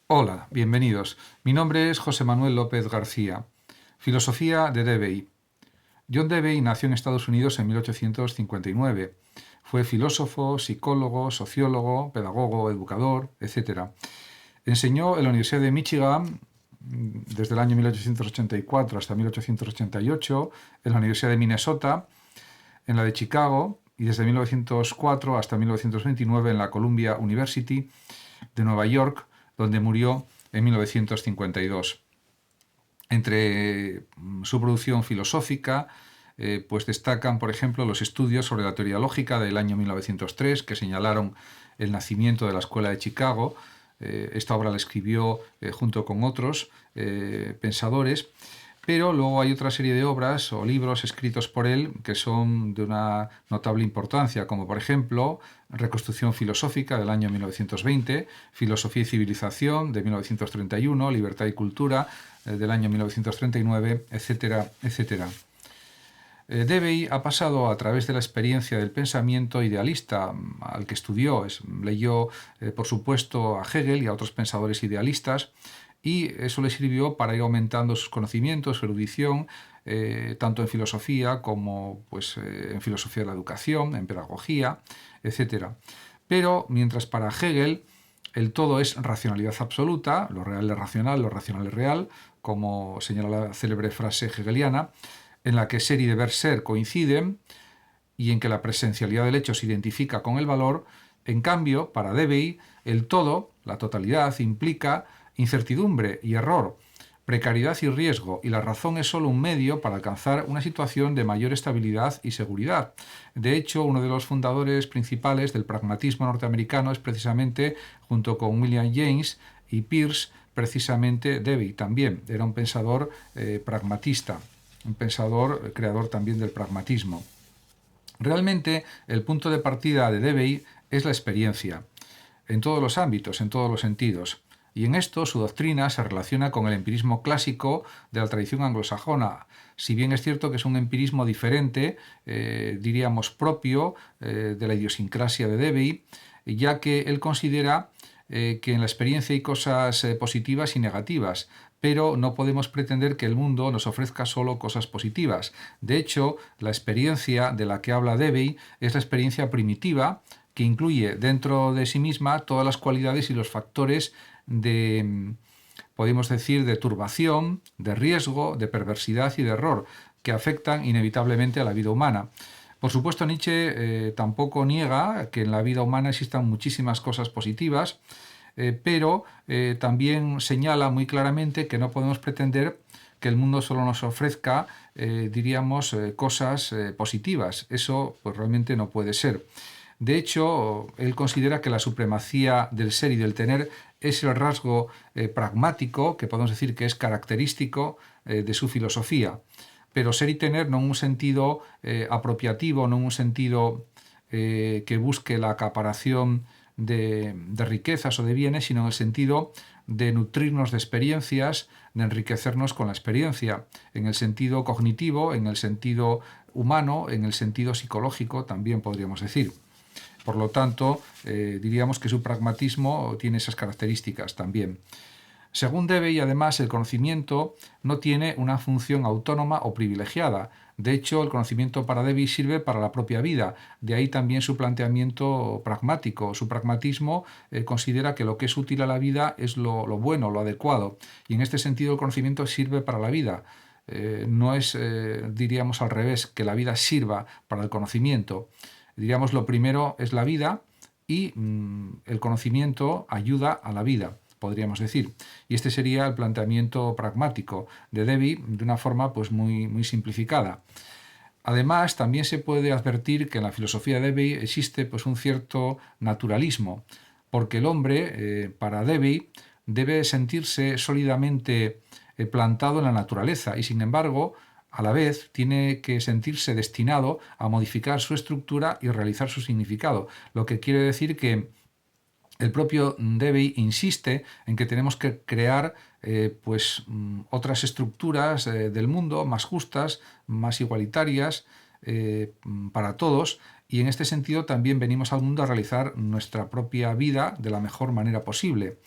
Hola, bienvenidos. Mi nombre es José Manuel López García. Filosofía de Debey. John Debey nació en Estados Unidos en 1859. Fue filósofo, psicólogo, sociólogo, pedagogo, educador, etc. Enseñó en la Universidad de Michigan desde el año 1884 hasta 1888, en la Universidad de Minnesota, en la de Chicago y desde 1904 hasta 1929 en la Columbia University de Nueva York, donde murió en 1952. Entre su producción filosófica, pues destacan, por ejemplo, los estudios sobre la teoría lógica del año 1903, que señalaron el nacimiento de la Escuela de Chicago. Esta obra la escribió junto con otros pensadores, pero luego hay otra serie de obras o libros escritos por él que son de una notable importancia, como por ejemplo Reconstrucción filosófica del año 1920, Filosofía y civilización de 1931, Libertad y cultura del año 1939, etcétera, etcétera. Debey ha pasado a través de la experiencia del pensamiento idealista al que estudió. Leyó, por supuesto, a Hegel y a otros pensadores idealistas, y eso le sirvió para ir aumentando sus conocimientos, su erudición, tanto en filosofía como en filosofía de la educación, en pedagogía, etc. Pero mientras para Hegel el todo es racionalidad absoluta, lo real es racional, lo racional es real, como señala la célebre frase hegeliana, en la que ser y deber ser coinciden y en que la presencialidad del hecho se identifica con el valor. En cambio, para Debey, el todo, la totalidad, implica incertidumbre y error, precariedad y riesgo, y la razón es solo un medio para alcanzar una situación de mayor estabilidad y seguridad. De hecho, uno de los fundadores principales del pragmatismo norteamericano es precisamente, junto con William James y Peirce, precisamente Debey también. Era un pensador pragmatista, un pensador creador también del pragmatismo. Realmente, el punto de partida de Debey es la experiencia, en todos los ámbitos, en todos los sentidos. Y en esto su doctrina se relaciona con el empirismo clásico de la tradición anglosajona, si bien es cierto que es un empirismo diferente, diríamos propio, de la idiosincrasia de Debey, ya que él considera que en la experiencia hay cosas positivas y negativas, pero no podemos pretender que el mundo nos ofrezca solo cosas positivas. De hecho, la experiencia de la que habla Debey es la experiencia primitiva, que incluye dentro de sí misma todas las cualidades y los factores de, podemos decir, de turbación, de riesgo, de perversidad y de error, que afectan inevitablemente a la vida humana. Por supuesto, Nietzsche tampoco niega que en la vida humana existan muchísimas cosas positivas, pero también señala muy claramente que no podemos pretender que el mundo solo nos ofrezca, diríamos, cosas positivas. Eso pues realmente no puede ser. De hecho, él considera que la supremacía del ser y del tener es el rasgo pragmático, que podemos decir que es característico de su filosofía. Pero ser y tener no en un sentido apropiativo, no en un sentido que busque la acaparación de riquezas o de bienes, sino en el sentido de nutrirnos de experiencias, de enriquecernos con la experiencia, en el sentido cognitivo, en el sentido humano, en el sentido psicológico, también podríamos decir. Por lo tanto, diríamos que su pragmatismo tiene esas características también. Según Debey, además, el conocimiento no tiene una función autónoma o privilegiada. De hecho, el conocimiento para Debey sirve para la propia vida. De ahí también su planteamiento pragmático. Su pragmatismo considera que lo que es útil a la vida es lo bueno, lo adecuado. Y en este sentido el conocimiento sirve para la vida. No es, diríamos al revés, que la vida sirva para el conocimiento. Diríamos, lo primero es la vida y el conocimiento ayuda a la vida, podríamos decir. Y este sería el planteamiento pragmático de Debey de una forma pues muy simplificada. Además, también se puede advertir que en la filosofía de Debey existe pues un cierto naturalismo, porque el hombre, para Debey, debe sentirse sólidamente plantado en la naturaleza y, sin embargo, a la vez tiene que sentirse destinado a modificar su estructura y realizar su significado, lo que quiere decir que el propio Debey insiste en que tenemos que crear otras estructuras del mundo más justas, más igualitarias para todos, y en este sentido también venimos al mundo a realizar nuestra propia vida de la mejor manera posible.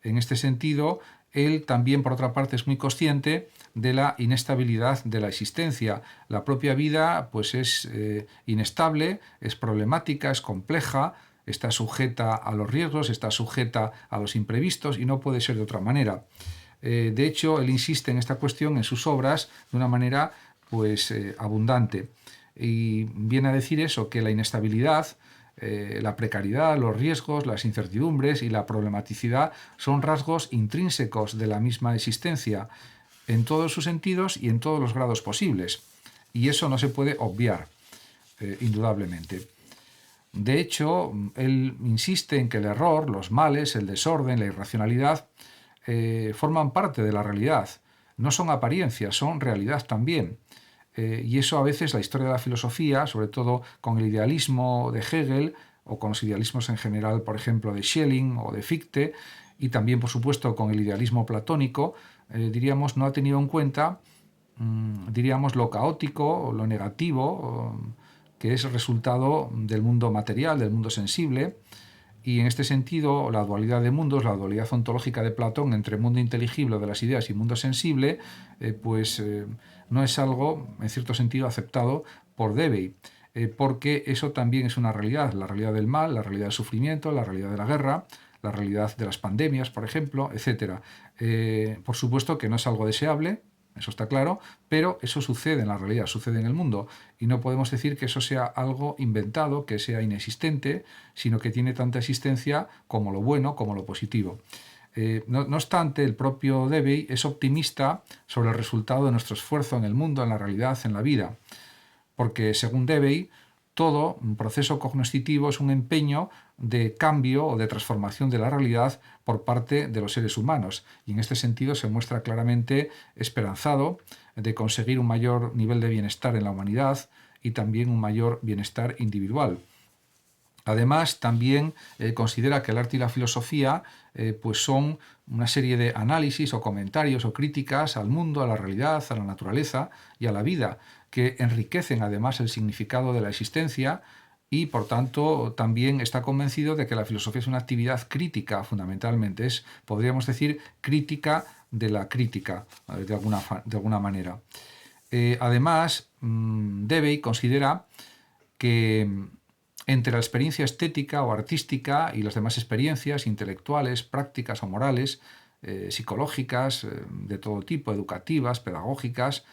En este sentido, él también, por otra parte, es muy consciente de la inestabilidad de la existencia. La propia vida pues, es inestable, es problemática, es compleja, está sujeta a los riesgos, está sujeta a los imprevistos y no puede ser de otra manera. De hecho, él insiste en esta cuestión en sus obras de una manera pues, abundante. Y viene a decir eso, que la inestabilidad, la precariedad, los riesgos, las incertidumbres y la problematicidad son rasgos intrínsecos de la misma existencia en todos sus sentidos y en todos los grados posibles. Y eso no se puede obviar, indudablemente. De hecho, él insiste en que el error, los males, el desorden, la irracionalidad, forman parte de la realidad. No son apariencias, son realidad también. Y eso a veces la historia de la filosofía, sobre todo con el idealismo de Hegel o con los idealismos en general, por ejemplo, de Schelling o de Fichte, y también, por supuesto, con el idealismo platónico, diríamos, no ha tenido en cuenta, diríamos, lo caótico, lo negativo, que es el resultado del mundo material, del mundo sensible. Y en este sentido, la dualidad de mundos, la dualidad ontológica de Platón entre mundo inteligible de las ideas y mundo sensible, no es algo, en cierto sentido, aceptado por Debye, porque eso también es una realidad, la realidad del mal, la realidad del sufrimiento, la realidad de la guerra, la realidad de las pandemias, por ejemplo, etc. Por supuesto que no es algo deseable, eso está claro, pero eso sucede en la realidad, sucede en el mundo, y no podemos decir que eso sea algo inventado, que sea inexistente, sino que tiene tanta existencia como lo bueno, como lo positivo. No obstante, el propio Debye es optimista sobre el resultado de nuestro esfuerzo en el mundo, en la realidad, en la vida, porque según Debye, todo un proceso cognoscitivo es un empeño de cambio o de transformación de la realidad por parte de los seres humanos, y en este sentido se muestra claramente esperanzado de conseguir un mayor nivel de bienestar en la humanidad y también un mayor bienestar individual. Además, también considera que el arte y la filosofía pues son una serie de análisis o comentarios o críticas al mundo, a la realidad, a la naturaleza y a la vida, que enriquecen además el significado de la existencia, y por tanto también está convencido de que la filosofía es una actividad crítica fundamentalmente, es, podríamos decir, crítica de la crítica de alguna manera. Además, Debye considera que entre la experiencia estética o artística y las demás experiencias intelectuales, prácticas o morales, psicológicas, de todo tipo, educativas, pedagógicas,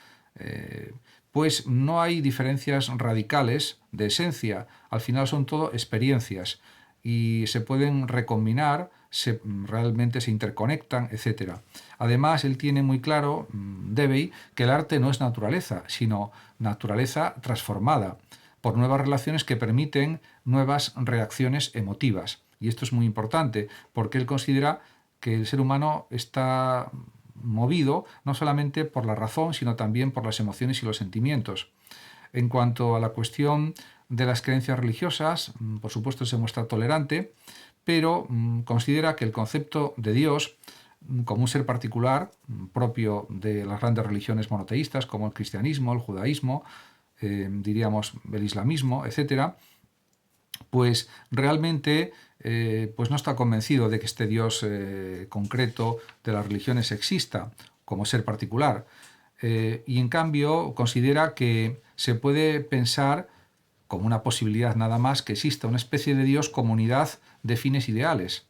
pues no hay diferencias radicales de esencia. Al final son todo experiencias y se pueden recombinar, realmente se interconectan, etc. Además, él tiene muy claro, Debye, que el arte no es naturaleza, sino naturaleza transformada por nuevas relaciones que permiten nuevas reacciones emotivas. Y esto es muy importante porque él considera que el ser humano está movido no solamente por la razón, sino también por las emociones y los sentimientos. En cuanto a la cuestión de las creencias religiosas, por supuesto se muestra tolerante, pero considera que el concepto de Dios como un ser particular, propio de las grandes religiones monoteístas como el cristianismo, el judaísmo, diríamos el islamismo, etcétera, pues realmente pues no está convencido de que este Dios concreto de las religiones exista como ser particular, y en cambio considera que se puede pensar como una posibilidad nada más que exista una especie de Dios como unidad de fines ideales,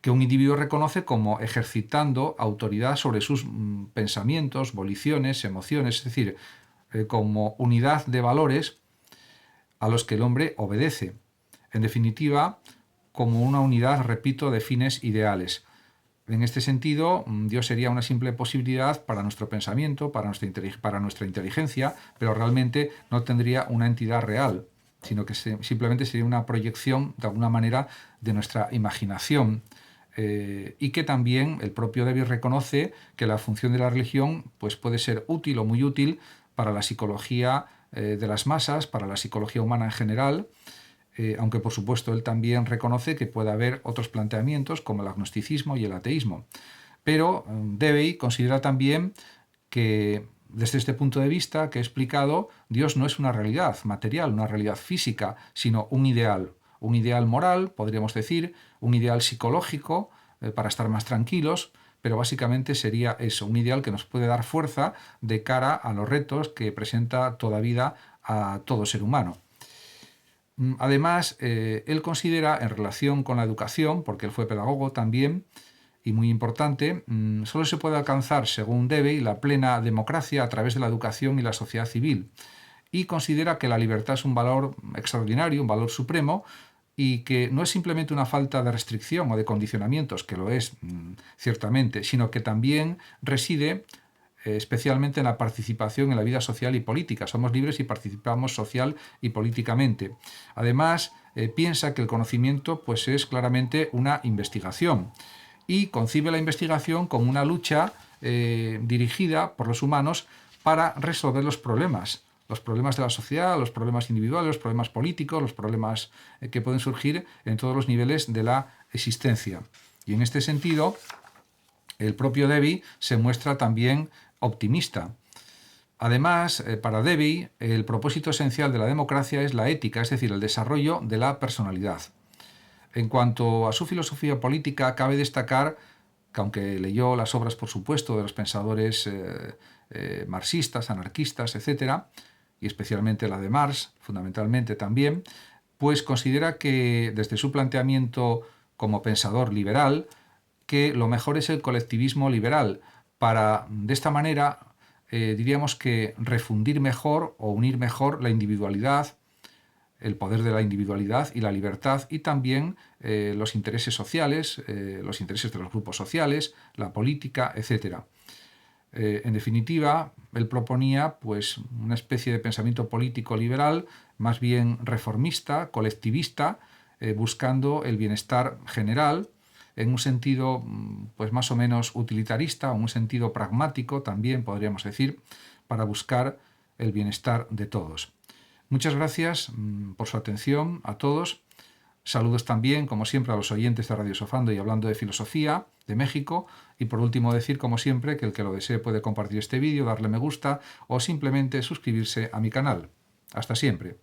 que un individuo reconoce como ejercitando autoridad sobre sus pensamientos, voliciones, emociones, es decir, como unidad de valores a los que el hombre obedece. En definitiva, como una unidad, repito, de fines ideales. En este sentido, Dios sería una simple posibilidad para nuestro pensamiento, para nuestra inteligencia, pero realmente no tendría una entidad real, sino que simplemente sería una proyección, de alguna manera, de nuestra imaginación, y que también el propio Debye reconoce que la función de la religión pues, puede ser útil o muy útil para la psicología de las masas, para la psicología humana en general, aunque por supuesto él también reconoce que puede haber otros planteamientos como el agnosticismo y el ateísmo. Pero Debye considera también que desde este punto de vista que he explicado, Dios no es una realidad material, una realidad física, sino un ideal moral, podríamos decir, un ideal psicológico, para estar más tranquilos, pero básicamente sería eso, un ideal que nos puede dar fuerza de cara a los retos que presenta toda vida a todo ser humano. Además, él considera, en relación con la educación, porque él fue pedagogo también, y muy importante, solo se puede alcanzar, según Debye, la plena democracia a través de la educación y la sociedad civil. Y considera que la libertad es un valor extraordinario, un valor supremo, y que no es simplemente una falta de restricción o de condicionamientos, que lo es ciertamente, sino que también reside especialmente en la participación en la vida social y política. Somos libres y participamos social y políticamente. Además, piensa que el conocimiento pues, es claramente una investigación y concibe la investigación como una lucha dirigida por los humanos para resolver los problemas de la sociedad, los problemas individuales, los problemas políticos, los problemas que pueden surgir en todos los niveles de la existencia. Y en este sentido, el propio Debye se muestra también optimista. Además, para Debye, el propósito esencial de la democracia es la ética, es decir, el desarrollo de la personalidad. En cuanto a su filosofía política, cabe destacar que, aunque leyó las obras, por supuesto, de los pensadores marxistas, anarquistas, etc., y especialmente la de Marx, fundamentalmente también, pues considera que, desde su planteamiento como pensador liberal, que lo mejor es el colectivismo liberal, para, de esta manera, diríamos que refundir mejor o unir mejor la individualidad, el poder de la individualidad y la libertad, y también los intereses sociales, los intereses de los grupos sociales, la política, etc. En definitiva, él proponía pues, una especie de pensamiento político liberal, más bien reformista, colectivista, buscando el bienestar general, en un sentido pues más o menos utilitarista, en un sentido pragmático también podríamos decir, para buscar el bienestar de todos. Muchas gracias por su atención a todos. Saludos también, como siempre, a los oyentes de Radio Sofando y Hablando de Filosofía de México. Y por último decir, como siempre, que el que lo desee puede compartir este vídeo, darle me gusta o simplemente suscribirse a mi canal. Hasta siempre.